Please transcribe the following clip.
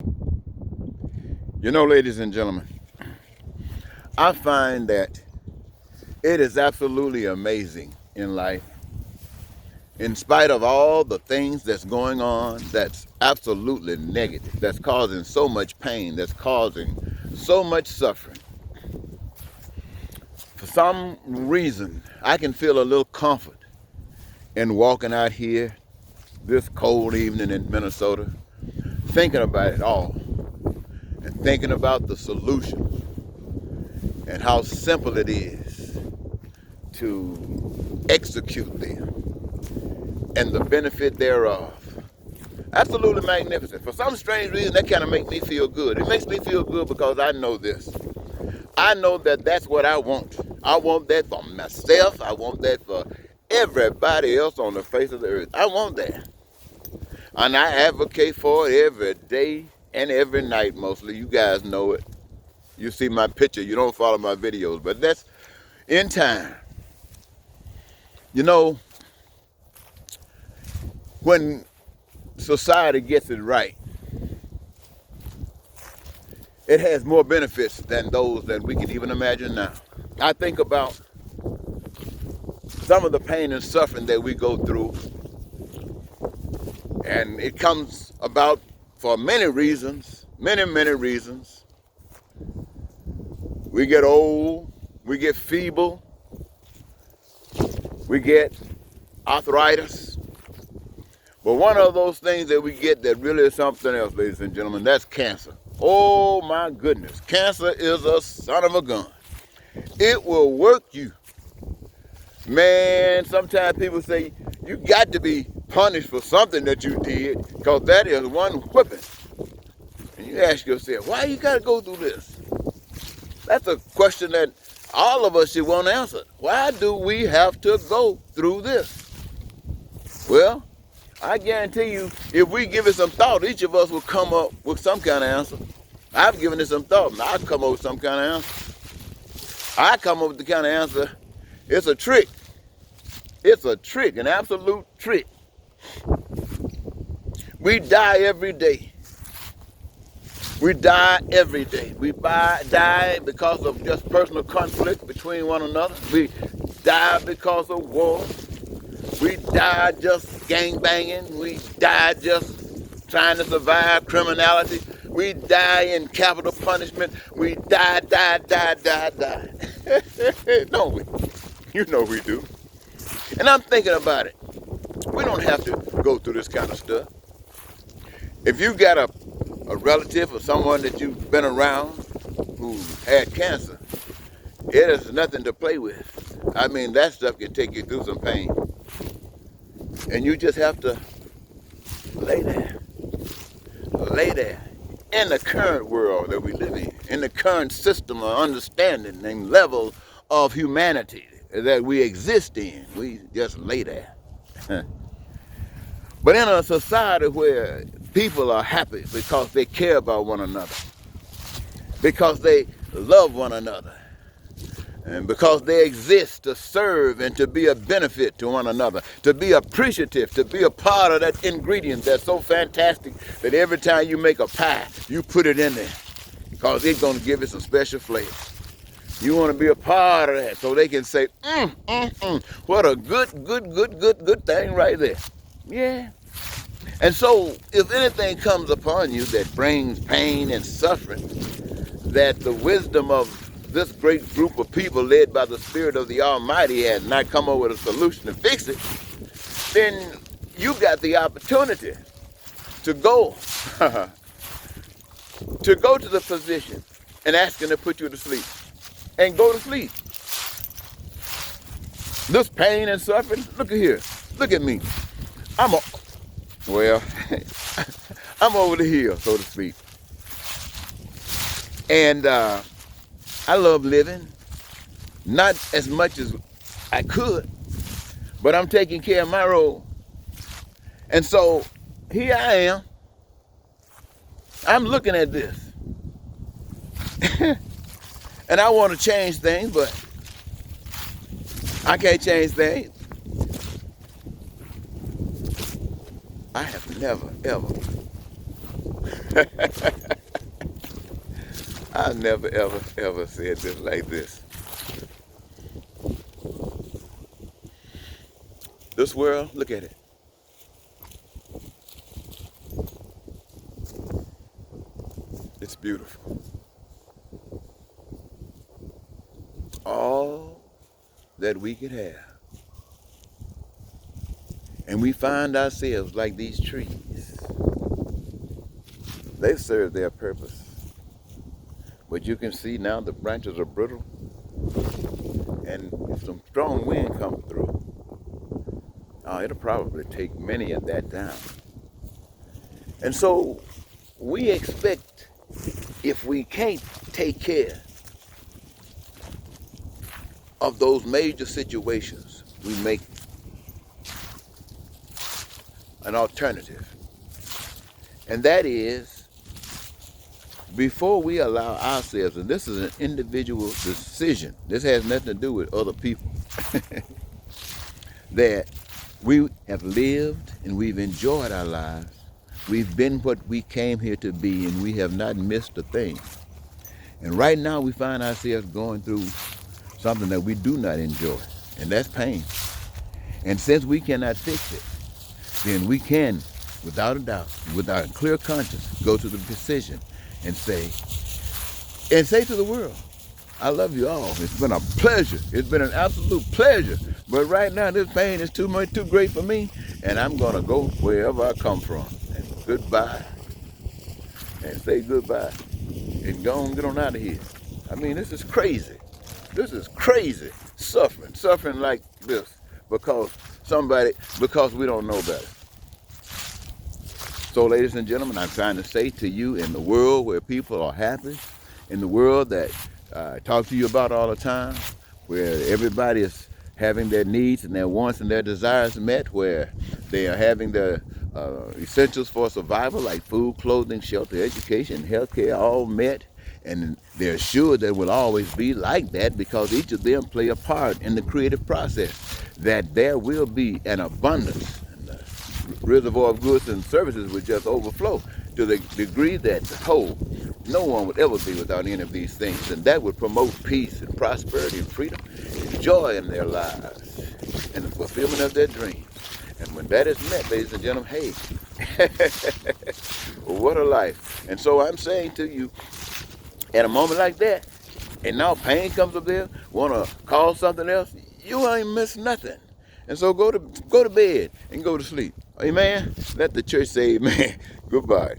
You know, ladies and gentlemen, I find that it is absolutely amazing in life, in spite of all the things that's going on that's absolutely negative, that's causing so much pain, that's causing so much suffering. For some reason, I can feel a little comfort in walking out here this cold evening in Minnesota, thinking about it all and thinking about the solution and how simple it is to execute them and the benefit thereof. Absolutely magnificent. For some strange reason, that kind of makes me feel good. It makes me feel good because I know this. I know that that's what I want. I want that for myself. I want that for everybody else on the face of the earth. I want that. And I advocate for it every day and every night mostly. You guys know it. You see my picture. You don't follow my videos. But that's in time. You know, when society gets it right, it has more benefits than those that we can even imagine now. I think about some of the pain and suffering that we go through, and it comes about for many reasons, many reasons. We get old, we get feeble, we get arthritis. But one of those things that we get that really is something else, ladies and gentlemen, that's cancer. Oh my goodness, cancer is a son of a gun. It will work you. Man, sometimes people say you got to be punished for something that you did, because that is one whipping. And you ask yourself, why you got to go through this? That's a question that all of us should want answered. Why do we have to go through this? Well, I guarantee you, if we give it some thought, each of us will come up with some kind of answer. I've given it some thought, and I'll come up with some kind of answer. I come up with the kind of answer, it's a trick. It's a trick, an absolute trick. We die every day. We die every day. We die because of just personal conflict between one another. We die because of war. We die just gang banging. We die just trying to survive criminality. We die in capital punishment. We die. Don't we? You know we do. And I'm thinking about it. We don't have to go through this kind of stuff. If you got a relative or someone that you've been around who had cancer, it is nothing to play with. I mean, that stuff can take you through some pain. And you just have to lay there. Lay there. In the current world that we live in the current system of understanding and level of humanity that we exist in, we just lay there. But in a society where people are happy because they care about one another, because they love one another, and because they exist to serve and to be a benefit to one another, to be appreciative, to be a part of that ingredient that's so fantastic that every time you make a pie, you put it in there because it's going to give it some special flavor. You want to be a part of that so they can say, what a good thing right there. Yeah. And so if anything comes upon you that brings pain and suffering, that the wisdom of this great group of people led by the Spirit of the Almighty has not come up with a solution to fix it, then you got the opportunity to go to the physician and ask him to put you to sleep and go to sleep. This pain and suffering, look at here, look at me. I'm over the hill, so to speak. And I love living, not as much as I could, but I'm taking care of my role. And so here I am. I'm looking at this. And I want to change things, but I can't change things. I have never, ever I never, ever, ever said this like this. This world, look at it. It's beautiful. All that we could have. And we find ourselves like these trees. They serve their purpose. But you can see now the branches are brittle. And if some strong wind comes through, it'll probably take many of that down. And so we expect, if we can't take care of those major situations, we make an alternative. And that is, before we allow ourselves, and this is an individual decision, this has nothing to do with other people, that we have lived and we've enjoyed our lives. We've been what we came here to be, and we have not missed a thing. And right now we find ourselves going through something that we do not enjoy, and that's pain. And since we cannot fix it, then we can, without a doubt, with our clear conscience, go to the decision and say to the world, I love you all. It's been a pleasure. It's been an absolute pleasure. But right now, this pain is too great for me, and I'm going to go wherever I come from. And goodbye. And say goodbye. And go and get on out of here. I mean, this is crazy. This is crazy. Suffering like this because we don't know better. So, ladies and gentlemen, I'm trying to say to you, in the world where people are happy, in the world that I talk to you about all the time, where everybody is having their needs and their wants and their desires met, where they are having the essentials for survival like food, clothing, shelter, education, healthcare all met, and they're assured that it will always be like that because each of them play a part in the creative process, that there will be an abundance. Reservoir of goods and services would just overflow to the degree that no one would ever be without any of these things, and that would promote peace and prosperity and freedom and joy in their lives and the fulfillment of their dreams. And when that is met, ladies and gentlemen, hey, what a life. And so I'm saying to you, at a moment like that, and now pain comes up there, want to call something else, you ain't missed nothing. And so go to bed and go to sleep. Amen. Let the church say amen. Goodbye.